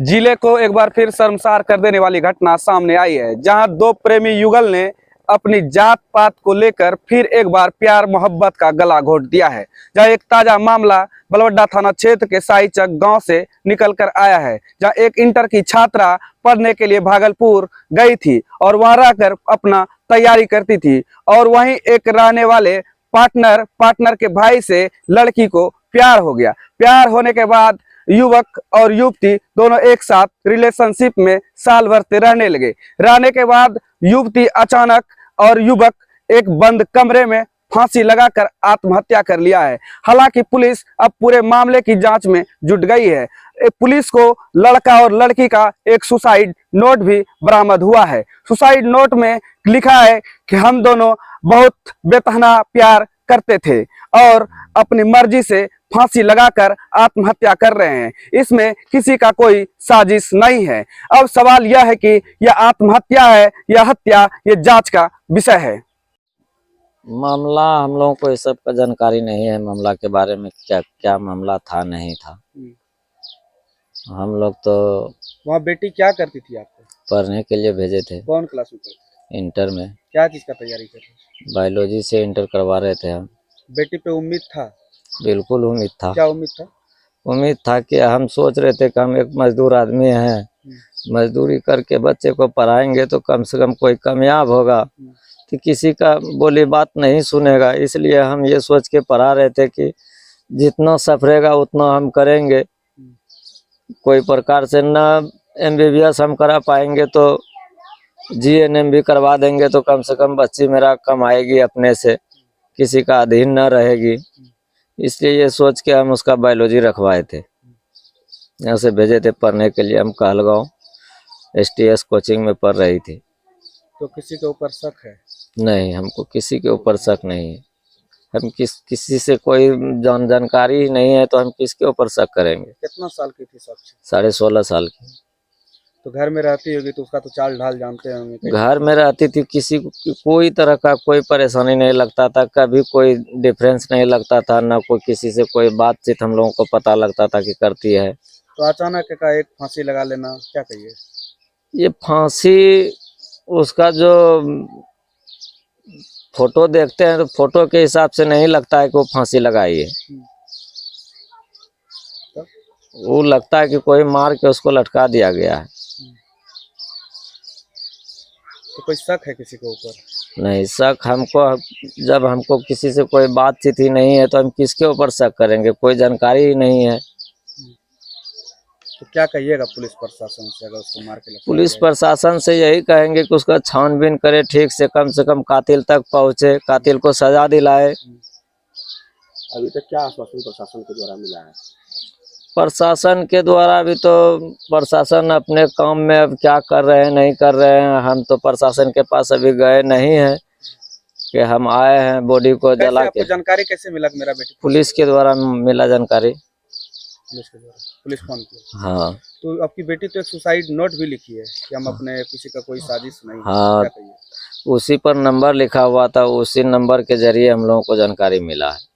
जिले को एक बार फिर शर्मसार कर देने वाली घटना सामने आई है, जहां दो प्रेमी युगल ने अपनी जात पात को लेकर फिर एक बार प्यार मोहब्बत का गला घोट दिया है। जहां एक ताजा मामला बलवड्डा थाना क्षेत्र के साईचक गांव से निकल कर आया है, जहां एक इंटर की छात्रा पढ़ने के लिए भागलपुर गई थी और वहां रहकर अपना तैयारी करती थी और वहीं एक रहने वाले पार्टनर के भाई से लड़की को प्यार हो गया। प्यार होने के बाद युवक और युवती दोनों एक साथ रिलेशनशिप में साल भर से रहने लगे। रहने के बाद युवती अचानक और युवक एक बंद कमरे में फांसी लगाकर आत्महत्या कर लिया है। हालांकि पुलिस अब पूरे मामले की जांच में जुट गई है। पुलिस को लड़का और लड़की का एक सुसाइड नोट भी बरामद हुआ है। सुसाइड नोट में लिखा है कि हम दोनों बहुत बेतहाना प्यार करते थे और अपनी मर्जी से फांसी लगाकर आत्महत्या कर रहे हैं। इसमें किसी का कोई साजिश नहीं है। अब सवाल यह है कि यह आत्महत्या है या हत्या, यह जांच का विषय है। मामला हम लोगों को इस सब का जानकारी नहीं है। मामला के बारे में क्या क्या मामला था नहीं था। हम लोग तो वहाँ बेटी क्या करती थी? आपको पढ़ने के लिए भेजे थे। कौन क्लास में? इंटर में। क्या चीज का तैयारी कर रहे थे? बायोलॉजी से इंटर करवा रहे थे हम। बेटी पे उम्मीद था? बिल्कुल उम्मीद था। क्या उम्मीद था? उम्मीद था कि हम सोच रहे थे कि हम एक मजदूर आदमी हैं, मजदूरी करके बच्चे को पढ़ाएंगे तो कम से कम कोई कामयाब होगा, तो किसी का बोली बात नहीं सुनेगा। इसलिए हम ये सोच के पढ़ा रहे थे कि जितना सफरेगा उतना हम करेंगे। कोई प्रकार से न MBBS हम करा पाएंगे तो GNM भी करवा देंगे, तो कम से कम बच्ची मेरा कमाएगी अपने से, किसी का अधीन न रहेगी। इसलिए ये सोच के हम उसका बायोलॉजी रखवाए थे। यहाँ से भेजे थे पढ़ने के लिए। हम कहलगांव STS कोचिंग में पढ़ रही थी। तो किसी के ऊपर शक है? नहीं, हमको किसी के ऊपर शक नहीं है। हम किसी से कोई जानकारी ही नहीं है, तो हम किसके ऊपर शक करेंगे। कितना साल की थी? 16.5 साल की। तो घर में रहती होगी तो उसका तो चाल ढाल जानते होंगे। घर में रहती थी, किसी को कोई तरह का कोई परेशानी नहीं लगता था, कभी कोई डिफरेंस नहीं लगता था, ना कोई किसी से कोई बातचीत हम लोगों को पता लगता था कि करती है। तो अचानक का एक फांसी लगा लेना, क्या कहिए? ये फांसी, उसका जो फोटो देखते हैं तो फोटो के हिसाब से नहीं लगता है कि वो फांसी लगाई है। वो लगता है कि कोई मार के उसको लटका दिया गया है। तो कोई शक है किसी के ऊपर? नहीं, शक हमको, जब हमको किसी से कोई बातचीत ही नहीं है तो हम किसके ऊपर शक करेंगे? कोई जानकारी ही नहीं है। तो क्या कहिएगा पुलिस प्रशासन से अगर उसको मार के? पुलिस प्रशासन से यही कहेंगे कि उसका छानबीन करे ठीक से कम कातिल तक पहुंचे, कातिल को सजा दिलाए। अभी तक क्या आश्वासन प्रशासन के द्वारा मिला है? प्रशासन के द्वारा अभी तो प्रशासन अपने काम में अब क्या कर रहे हैं नहीं कर रहे हैं, हम तो प्रशासन के पास अभी गए नहीं हैं कि हम आए हैं बॉडी को जला के। जानकारी कैसे मिला मेरा बेटी? पुलिस के द्वारा मिला जानकारी। पुलिस के द्वारा? पुलिस फोन किया? हाँ। तो आपकी बेटी तो एक सुसाइड नोट भी लिखी है कि हम अपने किसी का कोई साजिश नहीं। हाँ, क्या कहिए? उसी पर नंबर लिखा हुआ था, उसी नंबर के जरिए हम लोगों को जानकारी मिला है।